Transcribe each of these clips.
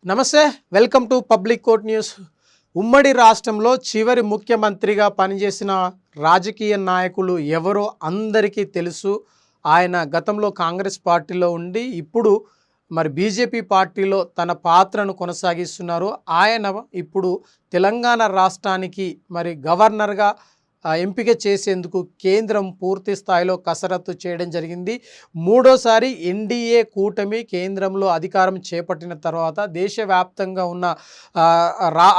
నమస్తే, welcome to public court news. ఉమ్మడి రాష్ట్రంలో చివరి ముఖ్యమంత్రిగా పనిచేసిన రాజకీయ నాయకులు ఎవరో అందరికీ తెలుసు. ఆయన గతంలో కాంగ్రెస్ పార్టీలో ఉండి ఇప్పుడు మరి బీజేపీ పార్టీలో తన పాత్రను కొనసాగిస్తున్నారు. ఆయన ఇప్పుడు తెలంగాణ రాష్ట్రానికి మరి గవర్నర్గా ఎంపిక చేసేందుకు కేంద్రం పూర్తి స్థాయిలో కసరత్తు చేయడం జరిగింది. మూడోసారి ఎన్డీఏ కూటమి కేంద్రంలో అధికారం చేపట్టిన తర్వాత దేశవ్యాప్తంగా ఉన్న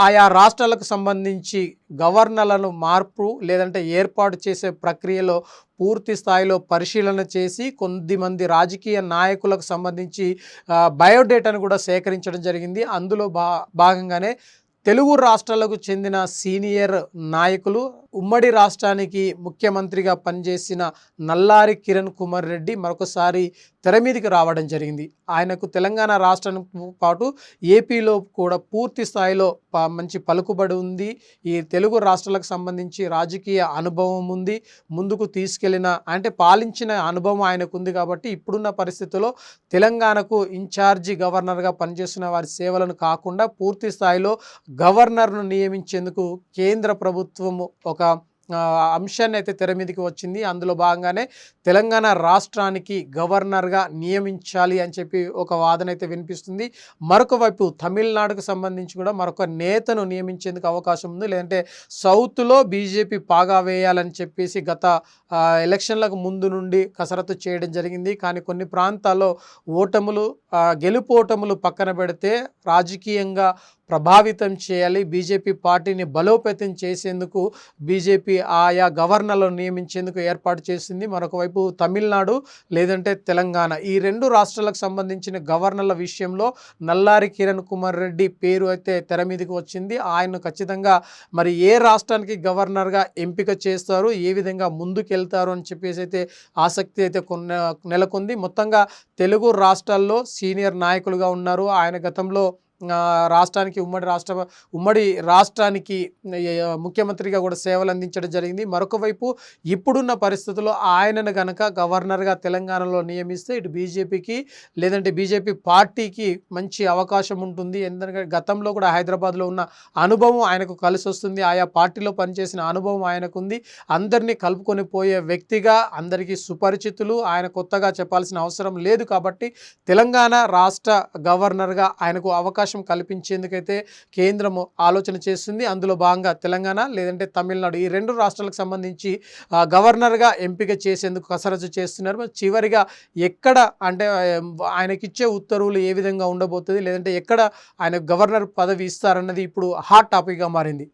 ఆయా రాష్ట్రాలకు సంబంధించి గవర్నర్లను మార్పు లేదంటే ఏర్పాటు చేసే ప్రక్రియలో పూర్తి స్థాయిలో పరిశీలన చేసి కొద్దిమంది రాజకీయ నాయకులకు సంబంధించి బయోడేటాను కూడా సేకరించడం జరిగింది. అందులో భాగంగానే తెలుగు రాష్ట్రాలకు చెందిన సీనియర్ నాయకులు ఉమ్మడి రాష్ట్రానికి ముఖ్యమంత్రిగా పనిచేసిన నల్లారి కిరణ్ కుమార్ రెడ్డి మరొకసారి తెర మీదకి రావడం జరిగింది. ఆయనకు తెలంగాణ రాష్ట్రంతో పాటు ఏపీలో కూడా పూర్తి స్థాయిలో మంచి పలుకుబడి ఉంది. ఈ తెలుగు రాష్ట్రాలకు సంబంధించి రాజకీయ అనుభవం ఉంది. ముందుకు తీసుకెళ్లిన అంటే పాలించిన అనుభవం ఆయనకు ఉంది. కాబట్టి ఇప్పుడున్న పరిస్థితుల్లో తెలంగాణకు ఇన్ఛార్జి గవర్నర్గా పనిచేస్తున్న వారి సేవలను కాకుండా పూర్తి స్థాయిలో గవర్నర్ను నియమించేందుకు కేంద్ర ప్రభుత్వము ఒక అంశాన్ని అయితే తెర మీదకి వచ్చింది. అందులో భాగంగానే తెలంగాణ రాష్ట్రానికి గవర్నర్గా నియమించాలి అని చెప్పి ఒక వాదన అయితే వినిపిస్తుంది. మరొక వైపు తమిళనాడుకు సంబంధించి కూడా మరొక నేతను నియమించేందుకు అవకాశం ఉంది. లేదంటే సౌత్లో బీజేపీ పాగా వేయాలని చెప్పేసి గత ఎలక్షన్లకు ముందు నుండి కసరత్తు చేయడం జరిగింది. కానీ కొన్ని ప్రాంతాల్లో గెలుపోటములు పక్కన పెడితే రాజకీయంగా ప్రభావితం చేయాలి, బీజేపీ పార్టీని బలోపేతం చేసేందుకు బీజేపీ ఆయా గవర్నర్లను నియమించేందుకు ఏర్పాటు చేసింది. మరొక వైపు తమిళనాడు లేదంటే తెలంగాణ ఈ రెండు రాష్ట్రాలకు సంబంధించిన గవర్నర్ల విషయంలో నల్లారి కిరణ్ కుమార్ రెడ్డి పేరు అయితే తెర మీదకి వచ్చింది. ఆయన ఖచ్చితంగా మరి ఏ రాష్ట్రానికి గవర్నర్గా ఎంపిక చేస్తారు, ఏ విధంగా ముందుకెళ్తారు అని చెప్పేసి అయితే ఆసక్తి అయితే నెలకొంది. మొత్తంగా తెలుగు రాష్ట్రాల్లో సీనియర్ నాయకులుగా ఉన్నారు. ఆయన గతంలో రాష్ట్రానికి ఉమ్మడి రాష్ట్రానికి ముఖ్యమంత్రిగా కూడా సేవలు అందించడం జరిగింది. మరొక వైపు ఇప్పుడున్న పరిస్థితుల్లో ఆయనను గనక గవర్నర్గా తెలంగాణలో నియమిస్తే ఇటు బీజేపీకి లేదంటే బీజేపీ పార్టీకి మంచి అవకాశం ఉంటుంది. ఎందుకంటే గతంలో కూడా హైదరాబాద్లో ఉన్న అనుభవం ఆయనకు కలిసి వస్తుంది. ఆయా పార్టీలో పనిచేసిన అనుభవం ఆయనకుంది. అందరినీ కలుపుకొని పోయే వ్యక్తిగా అందరికీ సుపరిచితులు. ఆయన కొత్తగా చెప్పాల్సిన అవసరం లేదు. కాబట్టి తెలంగాణ రాష్ట్ర గవర్నర్గా ఆయనకు అవకాశం కల్పించేందుకైతే కేంద్రము ఆలోచన చేస్తుంది. అందులో భాగంగా తెలంగాణ లేదంటే తమిళనాడు ఈ రెండు రాష్ట్రాలకు సంబంధించి గవర్నర్గా ఎంపిక చేసేందుకు కసరత్తు చేస్తున్నారు. చివరిగా ఎక్కడ అంటే ఆయనకిచ్చే ఉత్తర్వులు ఏ విధంగా ఉండబోతుంది, లేదంటే ఎక్కడ ఆయన గవర్నర్ పదవి ఇస్తారన్నది ఇప్పుడు హాట్ టాపిక్గా మారింది.